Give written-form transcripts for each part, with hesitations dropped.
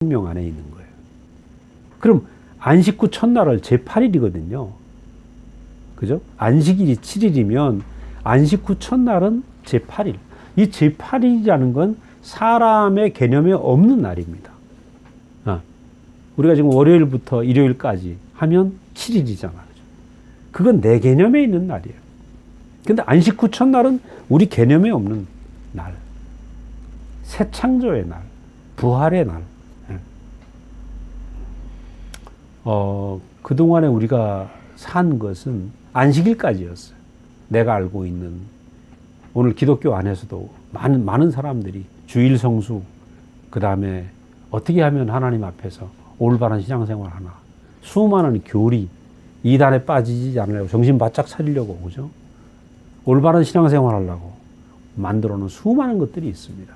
명 안에 있는 거예요. 그럼 안식 후 첫날을 제8일이거든요. 그죠? 안식일이 7일이면 안식 후 첫날은 제8일. 이 제8일이라는 건 사람의 개념에 없는 날입니다. 우리가 지금 월요일부터 일요일까지 하면 7일이잖아요. 그건 내 개념에 있는 날이에요. 근데 안식 후 첫날은 우리 개념에 없는 날. 새 창조의 날. 부활의 날. 그동안에 우리가 산 것은 안식일까지였어요. 내가 알고 있는, 오늘 기독교 안에서도 많은 사람들이 주일 성수, 그 다음에 어떻게 하면 하나님 앞에서 올바른 신앙생활 하나, 수많은 교리, 이단에 빠지지 않으려고, 정신 바짝 차리려고, 그죠? 올바른 신앙생활 하려고 만들어 놓은 수많은 것들이 있습니다.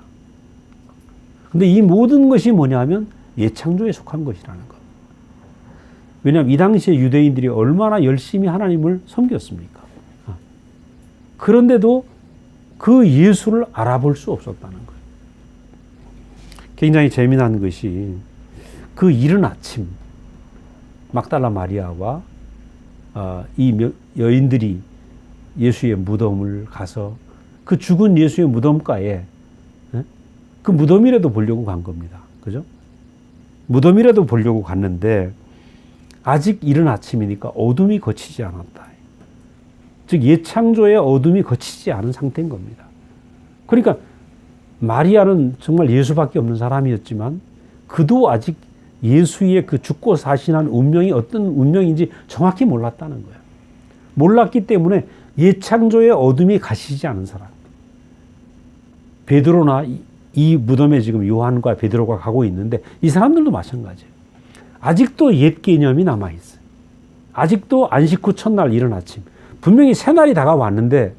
근데 이 모든 것이 뭐냐면 예창조에 속한 것이라는 것. 왜냐하면 이 당시에 유대인들이 얼마나 열심히 하나님을 섬겼습니까? 그런데도 그 예수를 알아볼 수 없었다는 거예요. 굉장히 재미난 것이 그 이른 아침 막달라 마리아와 이 여인들이 예수의 무덤을 가서 그 죽은 예수의 무덤가에 그 무덤이라도 보려고 간 겁니다. 그죠? 무덤이라도 보려고 갔는데 아직 이른 아침이니까 어둠이 거치지 않았다. 즉 예창조의 어둠이 거치지 않은 상태인 겁니다. 그러니까 마리아는 정말 예수밖에 없는 사람이었지만 그도 아직 예수의 그 죽고 사신한 운명이 어떤 운명인지 정확히 몰랐다는 거예요. 몰랐기 때문에 예창조의 어둠이 가시지 않은 사람. 베드로나 이 무덤에 지금 요한과 베드로가 가고 있는데 이 사람들도 마찬가지예요. 아직도 옛 개념이 남아있어요. 아직도 안식 후 첫날 이른 아침. 분명히 새날이 다가왔는데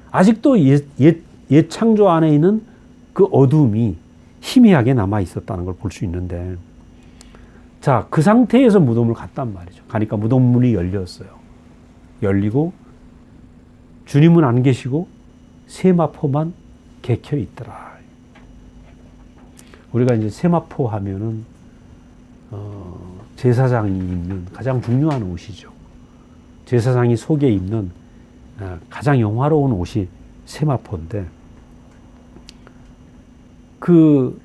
아직도 옛 창조 안에 있는 그 어둠이 희미하게 남아있었다는 걸 볼 수 있는데, 자, 그 상태에서 무덤을 갔단 말이죠. 가니까 무덤 문이 열렸어요. 열리고 주님은 안 계시고 세마포만 개켜 있더라. 우리가 이제 세마포 하면은 제사장이 입는 가장 중요한 옷이죠. 제사장이 속에 입는 가장 영화로운 옷이 세마포인데, 그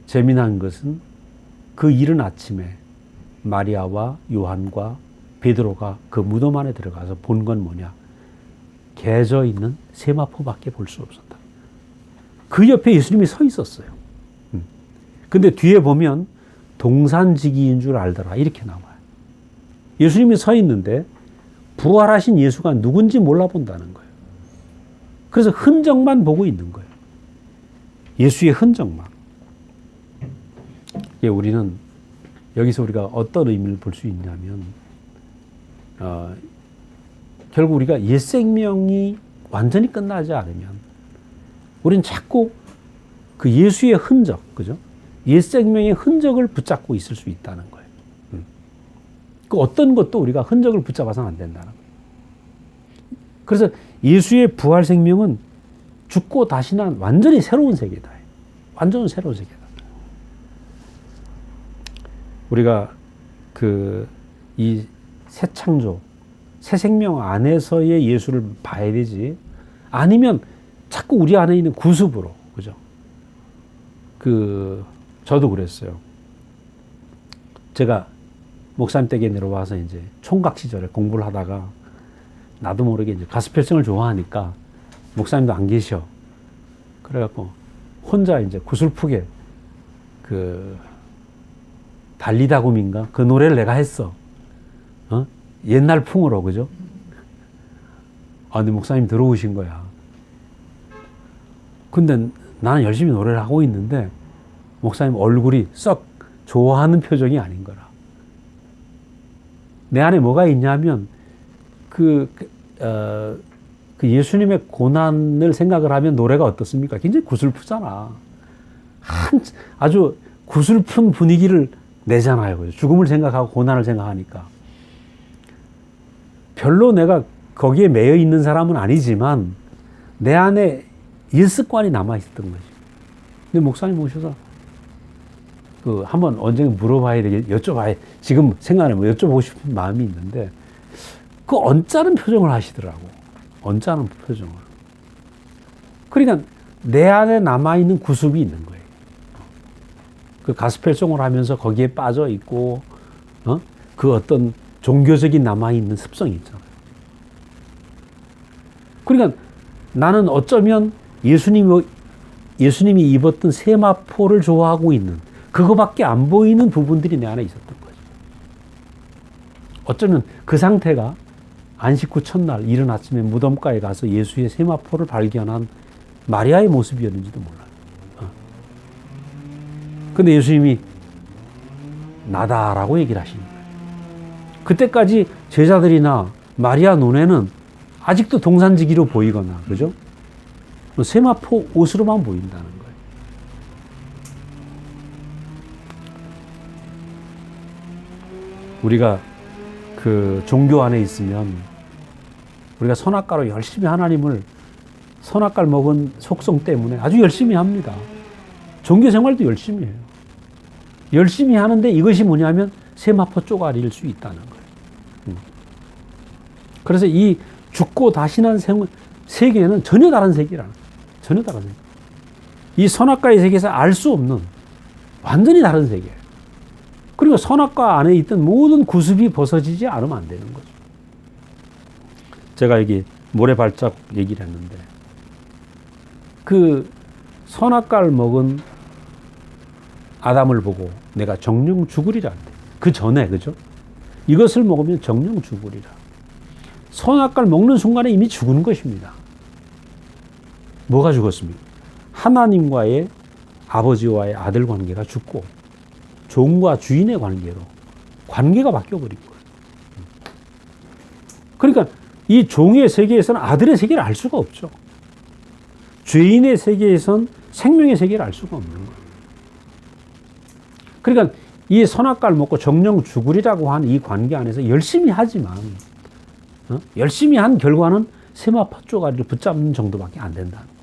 재미난 것은 그 이른 아침에 마리아와 요한과 베드로가 그 무덤 안에 들어가서 본 건 뭐냐? 개져 있는 세마포밖에 볼 수 없었다. 그 옆에 예수님이 서 있었어요. 근데 뒤에 보면 동산지기인 줄 알더라 이렇게 나와요. 예수님이 서 있는데 부활하신 예수가 누군지 몰라본다는 거예요. 그래서 흔적만 보고 있는 거예요. 예수의 흔적만. 우리는 여기서 우리가 어떤 의미를 볼 수 있냐면 결국 우리가 옛 생명이 완전히 끝나지 않으면 우리는 자꾸 그 예수의 흔적, 그죠? 옛 생명의 흔적을 붙잡고 있을 수 있다는 거예요. 그 어떤 것도 우리가 흔적을 붙잡아서는 안 된다는 거예요. 그래서 예수의 부활 생명은 죽고 다시 난 완전히 새로운 세계다. 완전 새로운 세계다. 우리가 이 새 창조, 새 생명 안에서의 예수를 봐야 되지. 아니면 자꾸 우리 안에 있는 구습으로, 그죠? 저도 그랬어요. 제가 목사님 댁에 내려와서 이제 총각 시절에 공부를 하다가 나도 모르게 이제 가스펠성을 좋아하니까 목사님도 안 계셔. 그래갖고 혼자 이제 구슬프게 달리다곰인가? 그 노래를 내가 했어. 옛날 풍으로, 그죠? 근데 목사님 들어오신 거야. 근데 나는 열심히 노래를 하고 있는데 목사님 얼굴이 썩 좋아하는 표정이 아닌 거라. 내 안에 뭐가 있냐면 예수님의 고난을 생각을 하면 노래가 어떻습니까? 굉장히 구슬프잖아. 아주 구슬픈 분위기를 내잖아요. 그죠? 죽음을 생각하고 고난을 생각하니까. 별로 내가 거기에 매여 있는 사람은 아니지만 내 안에 일습관이 남아 있었던 거지. 근데 목사님 오셔서 그 한번 언젠가 물어봐야 여쭤봐야 지금 생각하면 여쭤보고 싶은 마음이 있는데 그 언짢은 표정을 하시더라고. 언짢은 표정을. 그러니까 내 안에 남아있는 구습이 있는 거예요. 그 가스펠송을 하면서 거기에 빠져 있고, 그 어떤 종교적인 남아있는 습성이 있잖아요. 그러니까 나는 어쩌면 예수님이 입었던 세마포를 좋아하고 있는 그거밖에 안 보이는 부분들이 내 안에 있었던 거죠. 어쩌면 그 상태가 안식 후 첫날 이른 아침에 무덤가에 가서 예수의 세마포를 발견한 마리아의 모습이었는지도 몰라요. 근데 예수님이 나다라고 얘기를 하시는 거예요. 그때까지 제자들이나 마리아 눈에는 아직도 동산지기로 보이거나, 그죠? 세마포 옷으로만 보인다는 거예요. 우리가 그 종교 안에 있으면 우리가 선악과로 열심히 하나님을 선악과를 먹은 속성 때문에 아주 열심히 합니다. 종교 생활도 열심히 해요. 열심히 하는데 이것이 뭐냐면 세마포 쪼가리일 수 있다는 거예요. 그래서 이 죽고 다시난 세계는 전혀 다른 세계라는 거예요. 전혀 다른 세계. 이 선악과의 세계에서 알 수 없는 완전히 다른 세계예요. 그리고 선악과 안에 있던 모든 구습이 벗어지지 않으면 안 되는 거죠. 제가 여기 모래발자국 얘기를 했는데 그 선악과를 먹은 아담을 보고 내가 정령 죽으리라. 그 전에, 그죠? 이것을 먹으면 정령 죽으리라. 선악과를 먹는 순간에 이미 죽은 것입니다. 뭐가 죽었습니까? 하나님과의 아버지와의 아들 관계가 죽고 종과 주인의 관계로 관계가 바뀌어버린 거예요. 그러니까 이 종의 세계에서는 아들의 세계를 알 수가 없죠. 죄인의 세계에선 생명의 세계를 알 수가 없는 거예요. 그러니까 이 선악과를 먹고 정령 죽으리라고 하는 이 관계 안에서 열심히 하지만 열심히 한 결과는 세마포 쪼가리를 붙잡는 정도밖에 안 된다는 거예요.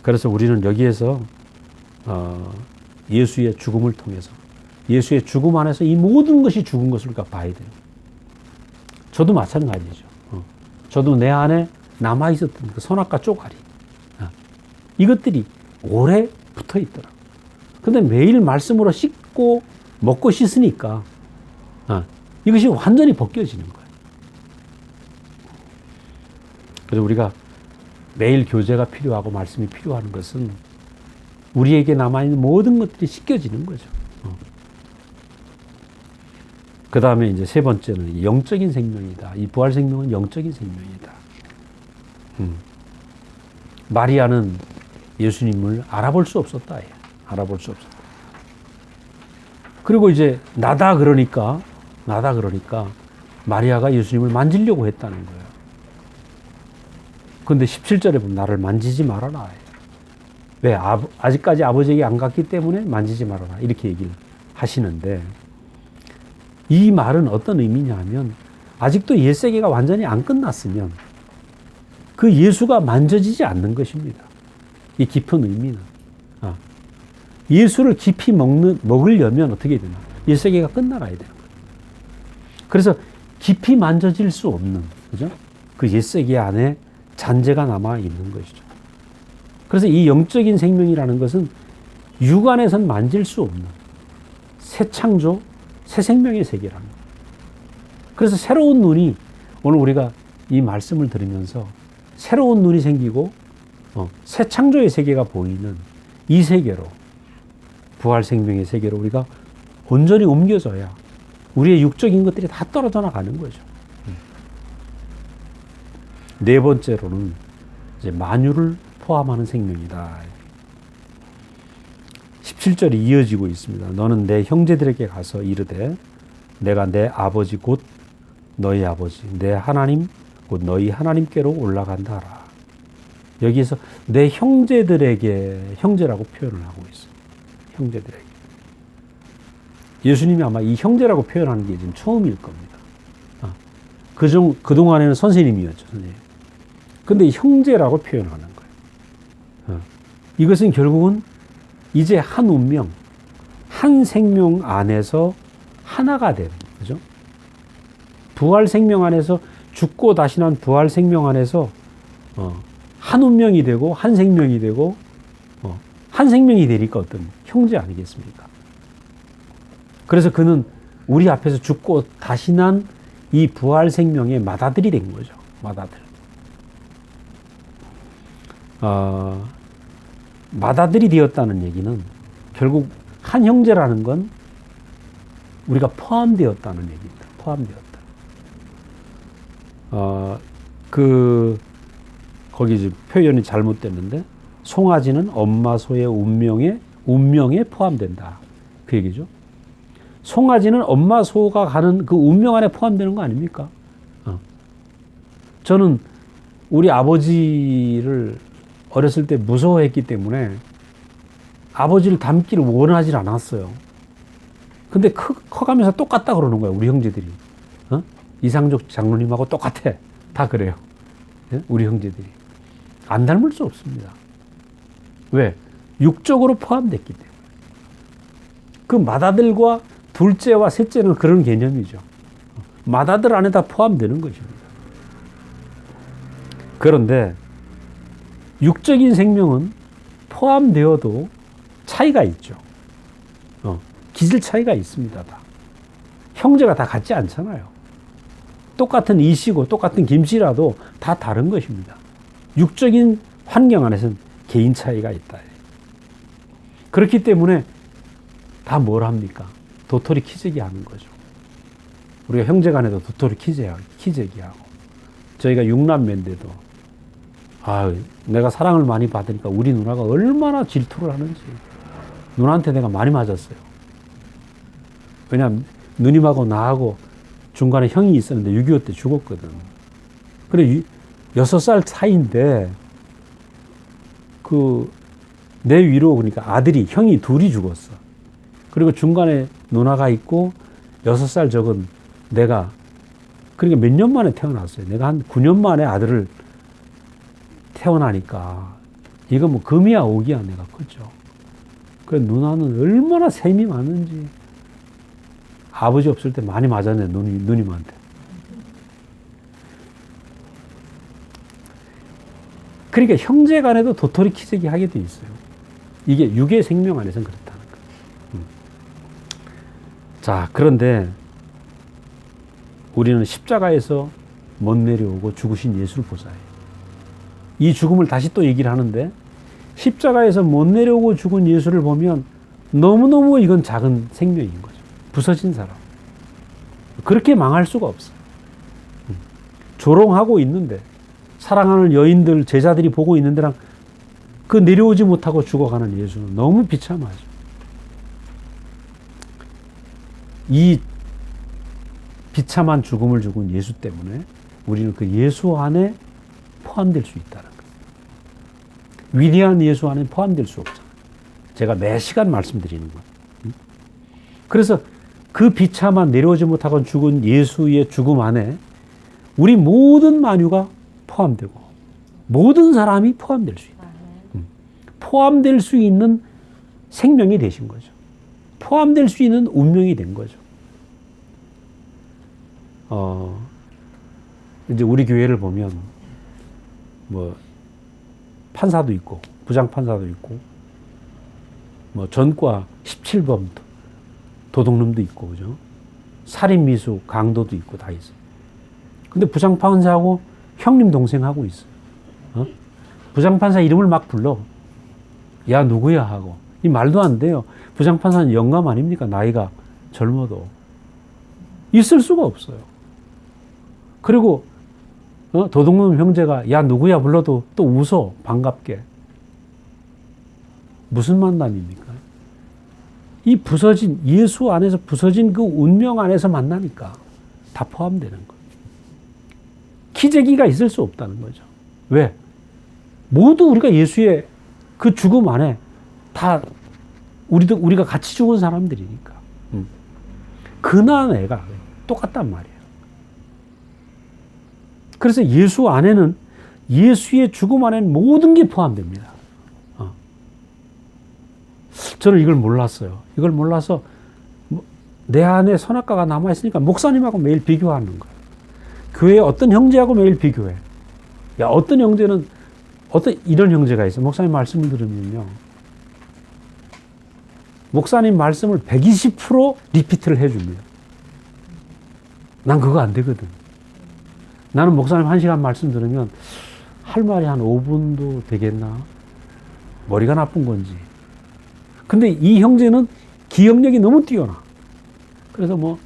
그래서 우리는 여기에서 예수의 죽음을 통해서 예수의 죽음 안에서 이 모든 것이 죽은 것을 우리가 봐야 돼요. 저도 마찬가지죠. 저도 내 안에 남아있었던 그 선악과 쪼가리 이것들이 오래 붙어 있더라고요. 근데 매일 말씀으로 씻고 먹고 씻으니까 이것이 완전히 벗겨지는 거예요. 그래서 우리가 매일 교제가 필요하고 말씀이 필요한 것은 우리에게 남아있는 모든 것들이 씻겨지는 거죠. 그 다음에 이제 세 번째는 영적인 생명이다. 이 부활 생명은 영적인 생명이다. 마리아는 예수님을 알아볼 수 없었다. 알아볼 수 없었다. 그리고 이제 나다 그러니까 마리아가 예수님을 만지려고 했다는 거예요. 그런데 17절에 보면 나를 만지지 말아라. 왜? 아직까지 아버지에게 안 갔기 때문에 만지지 말아라. 이렇게 얘기를 하시는데 이 말은 어떤 의미냐 하면 아직도 옛세계가 완전히 안 끝났으면 그 예수가 만져지지 않는 것입니다. 이 깊은 의미는. 예수를 깊이 먹으려면 어떻게 되나? 옛세계가 끝나가야 되는 거예요. 그래서 깊이 만져질 수 없는, 그죠? 그 옛세계 안에 잔재가 남아 있는 것이죠. 그래서 이 영적인 생명이라는 것은 육안에선 만질 수 없는 새 창조, 새 생명의 세계라는 거예요. 그래서 새로운 눈이 오늘 우리가 이 말씀을 들으면서 새로운 눈이 생기고 새 창조의 세계가 보이는 이 세계로 부활 생명의 세계로 우리가 온전히 옮겨져야 우리의 육적인 것들이 다 떨어져 나가는 거죠. 네 번째로는 이제 만유를 포함하는 생명이다. 17절이 이어지고 있습니다. 너는 내 형제들에게 가서 이르되 내가 내 아버지 곧 너희 아버지 내 하나님 곧 너희 하나님께로 올라간다 하라. 여기에서 내 형제들에게 형제라고 표현을 하고 있어요. 형제들에게. 예수님이 아마 이 형제라고 표현하는 게 지금 처음일 겁니다. 그동안에는 선생님이었죠. 선생님. 근데 형제라고 표현하는 거예요. 이것은 결국은 이제 한 운명, 한 생명 안에서 하나가 되는 거죠. 부활 생명 안에서, 죽고 다시 난 부활 생명 안에서 한 운명이 되고 한 생명이 되고 한 생명이 되니까 어떤 형제 아니겠습니까? 그래서 그는 우리 앞에서 죽고 다시 난 이 부활 생명의 맏아들이 된 거죠. 맏아들. 맏아들이 되었다는 얘기는 결국 한 형제라는 건 우리가 포함되었다는 얘기입니다. 포함되었다. 거기 지금 표현이 잘못됐는데, 송아지는 엄마 소의 운명에 포함된다. 그 얘기죠. 송아지는 엄마 소가 가는 그 운명 안에 포함되는 거 아닙니까? 저는 우리 아버지를 어렸을 때 무서워했기 때문에 아버지를 닮기를 원하지 않았어요. 근데 커가면서 똑같다 그러는 거야, 우리 형제들이. 이상적 장로님하고 똑같아. 다 그래요. 우리 형제들이. 안 닮을 수 없습니다. 왜? 육적으로 포함됐기 때문에. 그 맏아들과 둘째와 셋째는 그런 개념이죠. 맏아들 안에 다 포함되는 것입니다. 그런데 육적인 생명은 포함되어도 차이가 있죠. 기질 차이가 있습니다. 다. 형제가 다 같지 않잖아요. 똑같은 이씨고 똑같은 김씨라도 다 다른 것입니다. 육적인 환경 안에서는 개인 차이가 있다. 그렇기 때문에 다 뭘 합니까? 도토리 키재기 하는 거죠. 우리가 형제 간에도 도토리 키재기 하고, 저희가 6남매인데도 내가 사랑을 많이 받으니까 우리 누나가 얼마나 질투를 하는지. 누나한테 내가 많이 맞았어요. 왜냐하면 누님하고 나하고 중간에 형이 있었는데 6.25 때 죽었거든. 그래 6살 차이인데 내 위로, 그러니까 형이 둘이 죽었어. 그리고 중간에 누나가 있고 6살 적은 내가, 그러니까 몇 년 만에 태어났어요. 내가 한 9년 만에 아들을 태어나니까 이거 뭐 금이야 오기야 내가 컸죠. 그래 누나는 얼마나 셈이 많은지. 아버지 없을 때 많이 맞았네, 누님한테. 그러니까 형제 간에도 도토리 키재기 하게 돼 있어요. 이게 육의 생명 안에서는 그렇다는 거예요. 자, 그런데 우리는 십자가에서 못 내려오고 죽으신 예수를 보자예요. 이 죽음을 다시 또 얘기를 하는데, 십자가에서 못 내려오고 죽은 예수를 보면 너무너무 이건 작은 생명인 거죠. 부서진 사람. 그렇게 망할 수가 없어요. 조롱하고 있는데, 사랑하는 여인들, 제자들이 보고 있는 데랑 그 내려오지 못하고 죽어가는 예수는 너무 비참하죠. 이 비참한 죽음을 죽은 예수 때문에 우리는 그 예수 안에 포함될 수 있다는 거예요. 위대한 예수 안에 포함될 수 없잖아요. 제가 매 시간 말씀드리는 거예요. 그래서 그 비참한 내려오지 못하고 죽은 예수의 죽음 안에 우리 모든 만유가 포함되고 모든 사람이 포함될 수 있다. 포함될 수 있는 생명이 되신 거죠. 포함될 수 있는 운명이 된 거죠. 이제 우리 교회를 보면 뭐 판사도 있고 부장판사도 있고 뭐 전과 17범 도둑놈도 있고, 그죠? 살인미수 강도도 있고 다 있어요. 근데 부장판사하고 형님 동생하고 있어요. 부장판사 이름을 막 불러. 야 누구야 하고. 이 말도 안 돼요. 부장판사는 영감 아닙니까? 나이가 젊어도. 있을 수가 없어요. 그리고 도둑놈 형제가 야 누구야 불러도 또 웃어 반갑게. 무슨 만남입니까? 이 부서진 예수 안에서 부서진 그 운명 안에서 만나니까 다 포함되는 거예요. 기재기가 있을 수 없다는 거죠. 왜? 모두 우리가 예수의 그 죽음 안에 다 우리가 같이 죽은 사람들이니까. 그나 애가 똑같단 말이에요. 그래서 예수 안에는 예수의 죽음 안에는 모든 게 포함됩니다. 저는 이걸 몰랐어요. 이걸 몰라서 내 안에 선악과가 남아있으니까 목사님하고 매일 비교하는 거예요. 교회에 어떤 형제하고 매일 비교해. 야, 어떤 형제는, 이런 형제가 있어요. 목사님 말씀을 들으면요. 목사님 말씀을 120% 리피트를 해줍니다. 난 그거 안 되거든. 나는 목사님 1시간 말씀 들으면 할 말이 한 5분도 되겠나? 머리가 나쁜 건지. 근데 이 형제는 기억력이 너무 뛰어나. 그래서 뭐,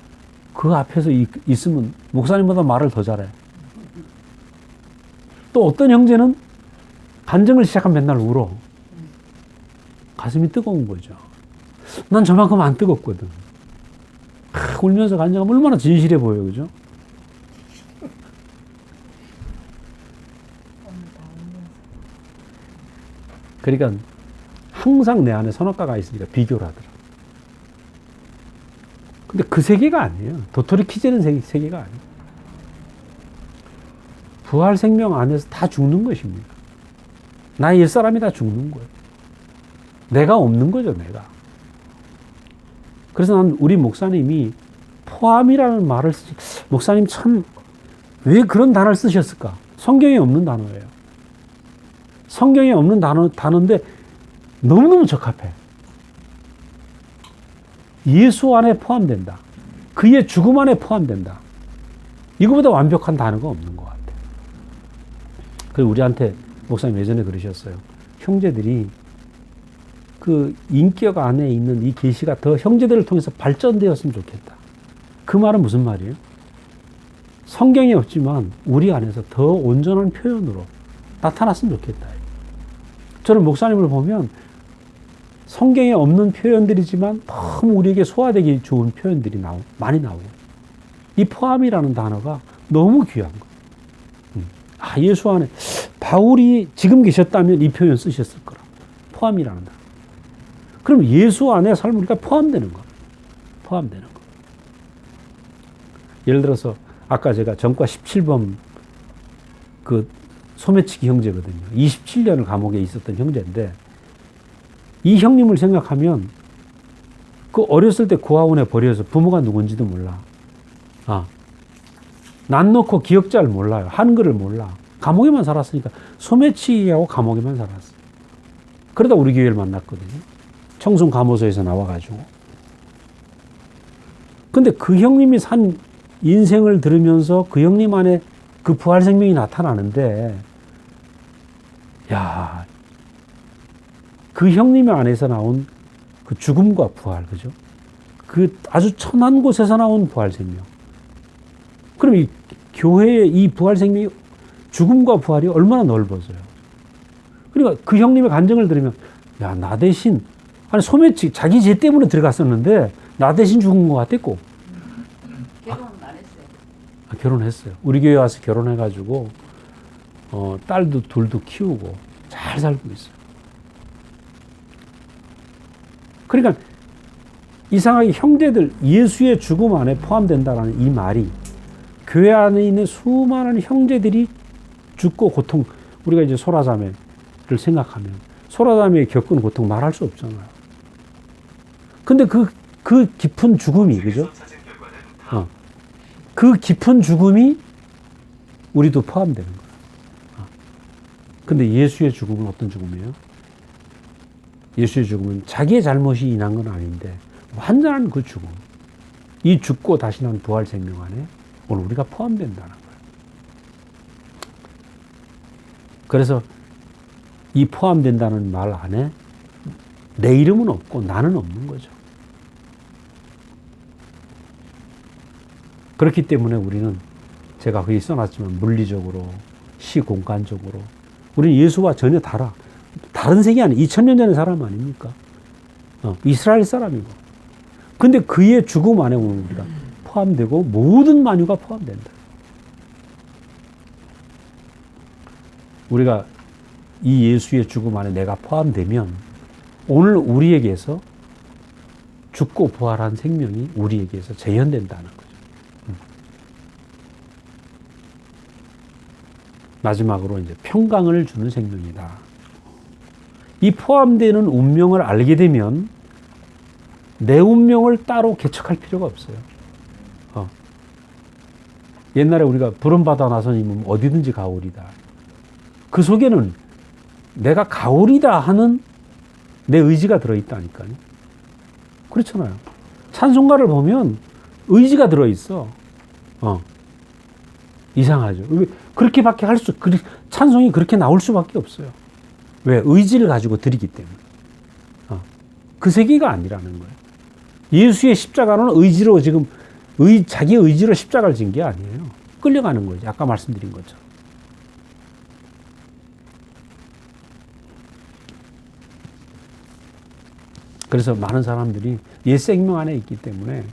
그 앞에서 있으면 목사님보다 말을 더 잘해. 또 어떤 형제는 간증을 시작하면 맨날 울어. 가슴이 뜨거운 거죠. 난 저만큼 안 뜨겁거든. 울면서 간증하면 얼마나 진실해 보여요. 그죠? 그러니까 항상 내 안에 선악과가 있으니까 비교를 하더라. 근데 그 세계가 아니에요. 도토리 키재는 세계가 아니에요. 부활 생명 안에서 다 죽는 것입니다. 나의 옛사람이 다 죽는 거예요. 내가 없는 거죠, 내가. 그래서 난 우리 목사님이 포함이라는 말을 목사님 참 왜 그런 단어를 쓰셨을까? 성경에 없는 단어예요. 성경에 없는 단어인데 너무너무 적합해. 예수 안에 포함된다. 그의 죽음 안에 포함된다. 이거보다 완벽한 단어가 없는 것 같아요. 그리고 우리한테 목사님 예전에 그러셨어요. 형제들이 그 인격 안에 있는 이 계시가 더 형제들을 통해서 발전되었으면 좋겠다. 그 말은 무슨 말이에요? 성경에 없지만 우리 안에서 더 온전한 표현으로 나타났으면 좋겠다. 저는 목사님을 보면 성경에 없는 표현들이지만 너무 우리에게 소화되기 좋은 표현들이 많이 나오고 이 포함이라는 단어가 너무 귀한 거예요. 예수 안에 바울이 지금 계셨다면 이 표현 쓰셨을 거라. 포함이라는 단어. 그럼 예수 안에 삶을 우리가 포함되는 거예요. 포함되는 거. 예를 들어서 아까 제가 전과 17번 그 소매치기 형제거든요. 27년을 감옥에 있었던 형제인데 이 형님을 생각하면 그 어렸을 때 고아원에 버려서 부모가 누군지도 몰라. 난 놓고 기억자를 몰라요. 한글을 몰라. 감옥에만 살았으니까 소매치기하고 감옥에만 살았어. 그러다 우리 교회를 만났거든요. 청순 감호소에서 나와가지고. 근데 그 형님이 산 인생을 들으면서 그 형님 안에 그 부활 생명이 나타나는데, 야, 그 형님 안에서 나온 그 죽음과 부활, 그죠? 그 아주 천한 곳에서 나온 부활 생명. 그럼 이 교회의 이 부활 생명이 죽음과 부활이 얼마나 넓어져요. 그러니까 그 형님의 간증을 들으면, 야, 나 대신, 아니, 소매치, 자기 죄 때문에 들어갔었는데, 나 대신 죽은 것 같았고. 결혼은 안 했어요. 결혼했어요. 우리 교회 와서 결혼해가지고, 딸도 둘도 키우고, 잘 살고 있어요. 그러니까, 이상하게 형제들, 예수의 죽음 안에 포함된다라는 이 말이, 교회 안에 있는 수많은 형제들이 죽고 고통, 우리가 이제 소라자매를 생각하면, 소라자매의 겪은 고통 말할 수 없잖아요. 근데 그 깊은 죽음이, 그죠? 그 깊은 죽음이 우리도 포함되는 거예요. 근데 예수의 죽음은 어떤 죽음이에요? 예수의 죽음은 자기의 잘못이 인한 건 아닌데, 완전한 그 죽음. 이 죽고 다시 난 부활 생명 안에 오늘 우리가 포함된다는 거예요. 그래서 이 포함된다는 말 안에 내 이름은 없고 나는 없는 거죠. 그렇기 때문에 우리는 제가 거기 써놨지만 물리적으로, 시공간적으로 우리는 예수와 전혀 다른 세계 안에 2000년 전의 사람 아닙니까? 이스라엘 사람이고. 근데 그의 죽음 안에 우리가 포함되고 모든 만유가 포함된다. 우리가 이 예수의 죽음 안에 내가 포함되면 오늘 우리에게서 죽고 부활한 생명이 우리에게서 재현된다는 거죠. 마지막으로 이제 평강을 주는 생명이다. 이 포함되는 운명을 알게 되면 내 운명을 따로 개척할 필요가 없어요. 옛날에 우리가 부름받아 나서님은 어디든지 가오리다. 그 속에는 내가 가오리다 하는 내 의지가 들어있다니까요. 그렇잖아요. 찬송가를 보면 의지가 들어있어. 이상하죠. 그렇게밖에 찬송이 그렇게 나올 수밖에 없어요. 왜? 의지를 가지고 드리기 때문에. 그 세계가 아니라는 거예요. 예수의 십자가는 의지로 지금 자기 의지로 십자가를 진 게 아니에요. 끌려가는 거죠. 아까 말씀드린 것처럼. 그래서 많은 사람들이 옛 생명 안에 있기 때문에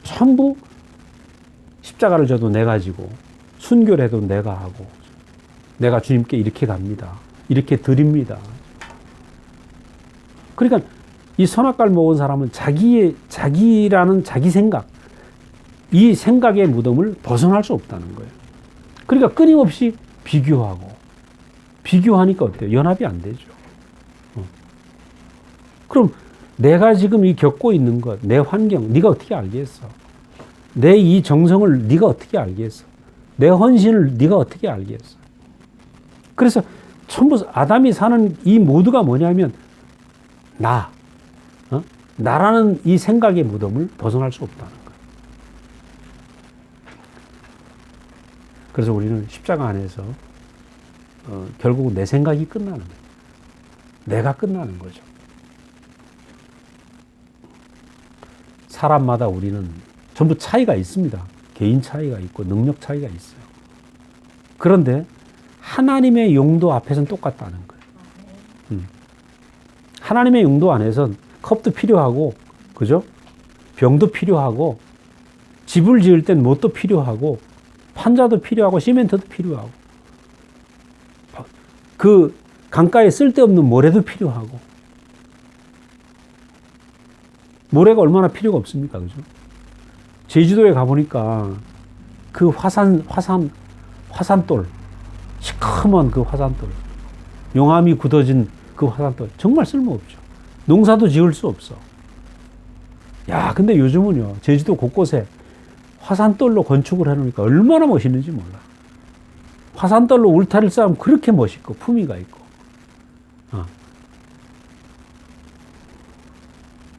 전부 십자가를 져도 내가 지고 순교를 해도 내가 하고 내가 주님께 이렇게 갑니다. 이렇게 드립니다. 그러니까 이 선악과를 먹은 사람은 자기라는 자기 생각, 이 생각의 무덤을 벗어날 수 없다는 거예요. 그러니까 끊임없이 비교하니까 어때요? 연합이 안 되죠. 그럼 내가 지금 이 겪고 있는 것, 내 환경, 네가 어떻게 알겠어? 내 이 정성을 네가 어떻게 알겠어? 내 헌신을 네가 어떻게 알겠어? 그래서 전부 아담이 사는 이 모두가 뭐냐면 나라는 이 생각의 무덤을 벗어날 수 없다는 거예요. 그래서 우리는 십자가 안에서 결국 내 생각이 끝나는 거예요. 내가 끝나는 거죠. 사람마다 우리는 전부 차이가 있습니다. 개인 차이가 있고 능력 차이가 있어요. 그런데 하나님의 용도 앞에서는 똑같다는 거예요. 하나님의 용도 안에선 컵도 필요하고, 그죠? 병도 필요하고, 집을 지을 땐 못도 필요하고, 판자도 필요하고, 시멘트도 필요하고, 그 강가에 쓸데없는 모래도 필요하고, 모래가 얼마나 필요가 없습니까? 그죠? 제주도에 가보니까 그 화산돌, 시커먼 그 화산돌, 용암이 굳어진 그 화산돌, 정말 쓸모없죠. 농사도 지을 수 없어. 야, 근데 요즘은요, 제주도 곳곳에 화산돌로 건축을 해놓으니까 얼마나 멋있는지 몰라. 화산돌로 울타리를 쌓으면 그렇게 멋있고, 품위가 있고.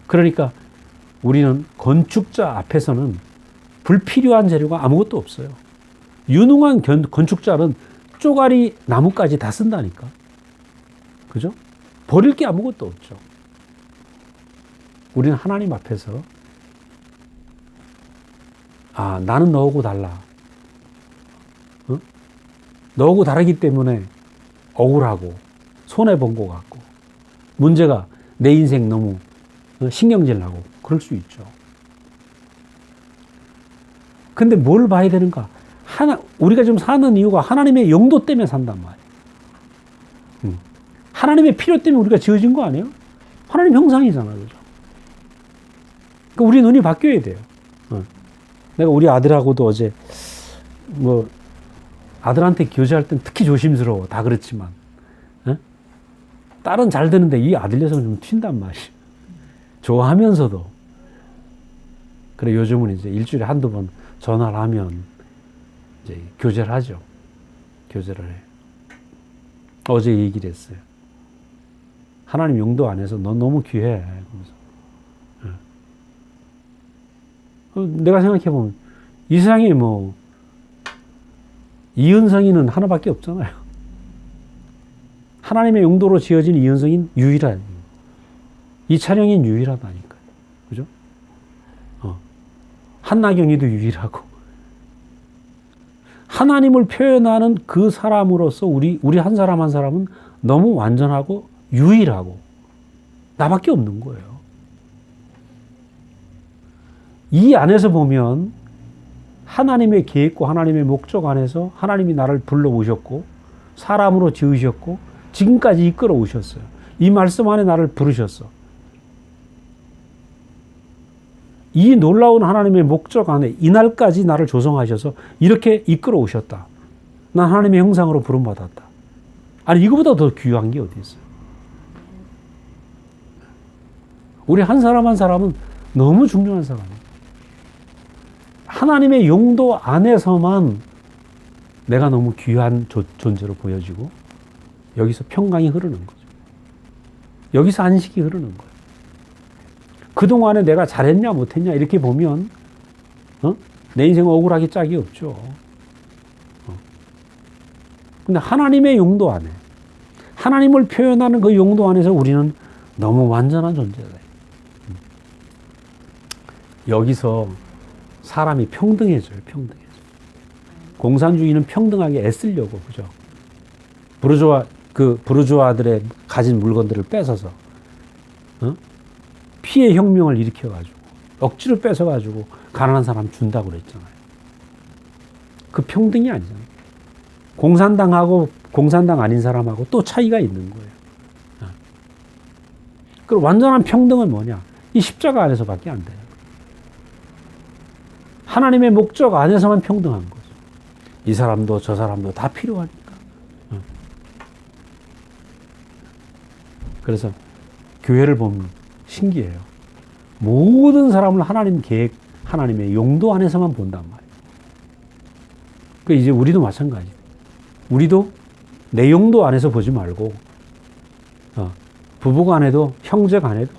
그러니까 우리는 건축자 앞에서는 불필요한 재료가 아무것도 없어요. 유능한 건축자는 쪼가리 나무까지 다 쓴다니까. 그죠? 버릴 게 아무것도 없죠. 우리는 하나님 앞에서 나는 너하고 달라. 너하고 다르기 때문에 억울하고 손해본 것 같고 문제가 내 인생 너무 신경질 나고 그럴 수 있죠. 근데 뭘 봐야 되는가? 우리가 지금 사는 이유가 하나님의 용도 때문에 산단 말이에요. 하나님의 필요 때문에 우리가 지어진 거 아니에요? 하나님 형상이잖아요. 그죠? 그러니까 우리 눈이 바뀌어야 돼요. 내가 우리 아들하고도 어제 아들한테 교제할 땐 특히 조심스러워. 다 그렇지만. 딸은 잘 되는데 이 아들 녀석은 좀 튄단 말이에요. 좋아하면서도. 그래, 요즘은 이제 일주일에 한두 번 전화를 하면 이제 교제를 하죠. 교제를 해. 어제 얘기를 했어요. 하나님 용도 안에서 넌 너무 귀해. 내가 생각해보면 이 세상에 이은성이는 하나밖에 없잖아요. 하나님의 용도로 지어진 이은성인 유일한, 이찬영인 유일하다니까요. 그죠? 한나경이도 유일하고. 하나님을 표현하는 그 사람으로서 우리 한 사람 한 사람은 너무 완전하고 유일하고 나밖에 없는 거예요. 이 안에서 보면 하나님의 계획과 하나님의 목적 안에서 하나님이 나를 불러오셨고 사람으로 지으셨고 지금까지 이끌어 오셨어요. 이 말씀 안에 나를 부르셨어. 이 놀라운 하나님의 목적 안에 이날까지 나를 조성하셔서 이렇게 이끌어 오셨다. 난 하나님의 형상으로 부름받았다. 아니 이거보다 더 귀한 게 어디 있어요? 우리 한 사람 한 사람은 너무 중요한 사람이에요. 하나님의 용도 안에서만 내가 너무 귀한 존재로 보여지고 여기서 평강이 흐르는 거죠. 여기서 안식이 흐르는 거예요. 그동안에 내가 잘했냐 못했냐 이렇게 보면 내 인생 억울하기 짝이 없죠. 근데 하나님의 용도 안에 하나님을 표현하는 그 용도 안에서 우리는 너무 완전한 존재다. 여기서 사람이 평등해져요. 평등해져. 공산주의는 평등하게 애쓰려고 그죠. 부르주아들의 가진 물건들을 뺏어서 피해 혁명을 일으켜가지고 억지로 뺏어가지고 가난한 사람 준다고 그랬잖아요. 그 평등이 아니잖아요. 공산당하고 공산당 아닌 사람하고 또 차이가 있는 거예요. 그리고 완전한 평등은 뭐냐? 이 십자가 안에서밖에 안 돼요. 하나님의 목적 안에서만 평등한 거죠. 이 사람도 저 사람도 다 필요하니까. 그래서 교회를 보면 신기해요. 모든 사람을 하나님 계획, 하나님의 용도 안에서만 본단 말이에요. 그 이제 우리도 마찬가지예요. 우리도 내 용도 안에서 보지 말고 부부 간에도 형제 간에도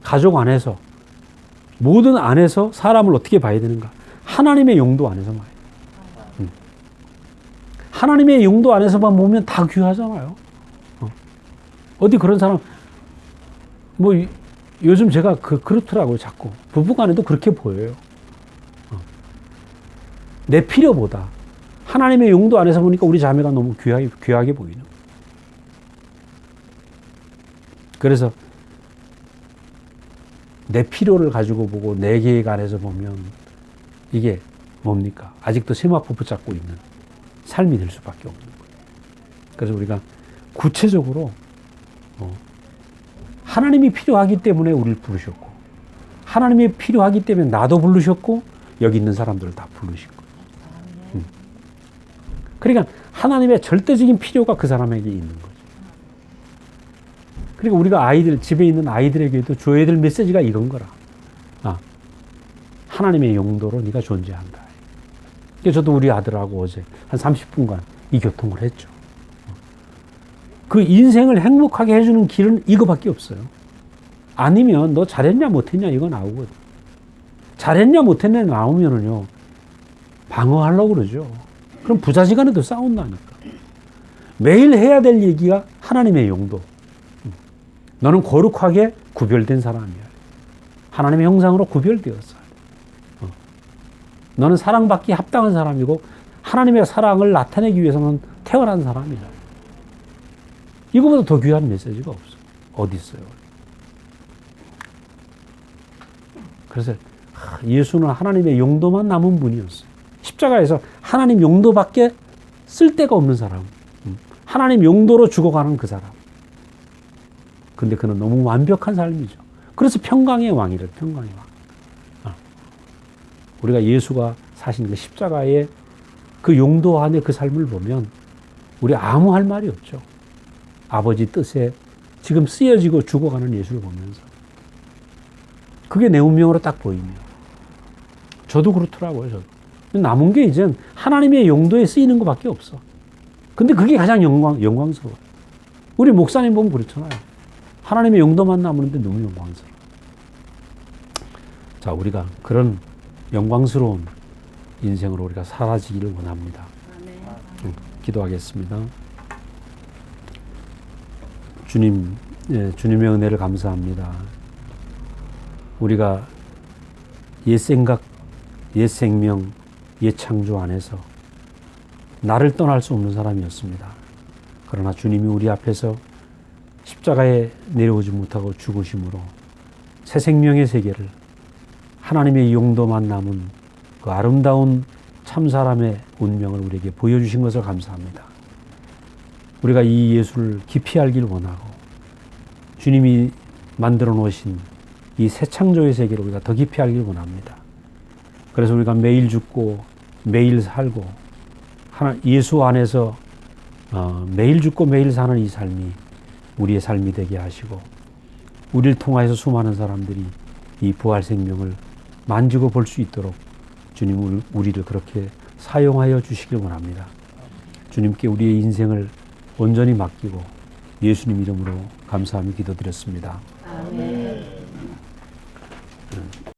가족 안에서 모든 안에서 사람을 어떻게 봐야 되는가? 하나님의 용도 안에서만 봐요. 하나님의 용도 안에서만 보면 다 귀하잖아요. 어디 그런 사람 요즘 제가 그렇더라고요. 자꾸 부부 간에도 그렇게 보여요. 내 필요보다 하나님의 용도 안에서 보니까 우리 자매가 너무 귀하게 보이는 거예요. 그래서 내 필요를 가지고 보고 내 계획 안에서 보면 이게 뭡니까? 아직도 세마포 붙잡고 있는 삶이 될 수밖에 없는 거예요. 그래서 우리가 구체적으로 하나님이 필요하기 때문에 우리를 부르셨고 하나님이 필요하기 때문에 나도 부르셨고 여기 있는 사람들을 다 부르신 거예요. 그러니까 하나님의 절대적인 필요가 그 사람에게 있는 거죠. 그리고 우리가 집에 있는 아이들에게도 줘야 될 메시지가 이건 거라. 하나님의 용도로 네가 존재한다. 그래서 저도 우리 아들하고 어제 한 30분간 이 교통을 했죠. 그 인생을 행복하게 해주는 길은 이거밖에 없어요. 아니면 너 잘했냐 못했냐 이거 나오거든. 잘했냐 못했냐 나오면은요 방어하려고 그러죠. 그럼 부자지간에도 싸운다니까. 매일 해야 될 얘기가 하나님의 용도. 너는 거룩하게 구별된 사람이야. 하나님의 형상으로 구별되었어. 너는 사랑받기 합당한 사람이고 하나님의 사랑을 나타내기 위해서는 태어난 사람이다. 이거보다 더 귀한 메시지가 없어. 어디 있어요? 그래서 예수는 하나님의 용도만 남은 분이었어요. 십자가에서 하나님 용도밖에 쓸 데가 없는 사람. 하나님 용도로 죽어가는 그 사람. 근데 그는 너무 완벽한 삶이죠. 그래서 평강의 왕이래요. 평강의 왕. 우리가 예수가 사신 그 십자가의 그 용도 안에 그 삶을 보면 우리 아무 할 말이 없죠. 아버지 뜻에 지금 쓰여지고 죽어가는 예수를 보면서 그게 내 운명으로 딱 보이며 저도 그렇더라고요. 저도. 남은 게 이젠 하나님의 용도에 쓰이는 것밖에 없어. 근데 그게 가장 영광스러워요. 우리 목사님 보면 그렇잖아요. 하나님의 용도만 남았는데 너무 영광스러워. 자, 우리가 그런 영광스러운 인생으로 우리가 사라지기를 원합니다. 기도하겠습니다. 주님, 주님의 은혜를 감사합니다. 우리가 옛 생각, 옛 생명, 옛 창조 안에서 나를 떠날 수 없는 사람이었습니다. 그러나 주님이 우리 앞에서 십자가에 내려오지 못하고 죽으심으로 새 생명의 세계를 하나님의 용도만 남은 그 아름다운 참사람의 운명을 우리에게 보여주신 것을 감사합니다. 우리가 이 예수를 깊이 알길 원하고 주님이 만들어 놓으신 이 새 창조의 세계를 우리가 더 깊이 알길 원합니다. 그래서 우리가 매일 죽고 매일 살고 예수 안에서 매일 죽고 매일 사는 이 삶이 우리의 삶이 되게 하시고 우리를 통하여서 수많은 사람들이 이 부활 생명을 만지고 볼 수 있도록 주님 우리를 그렇게 사용하여 주시길 원합니다. 주님께 우리의 인생을 온전히 맡기고 예수님 이름으로 감사하며 기도드렸습니다. 아멘.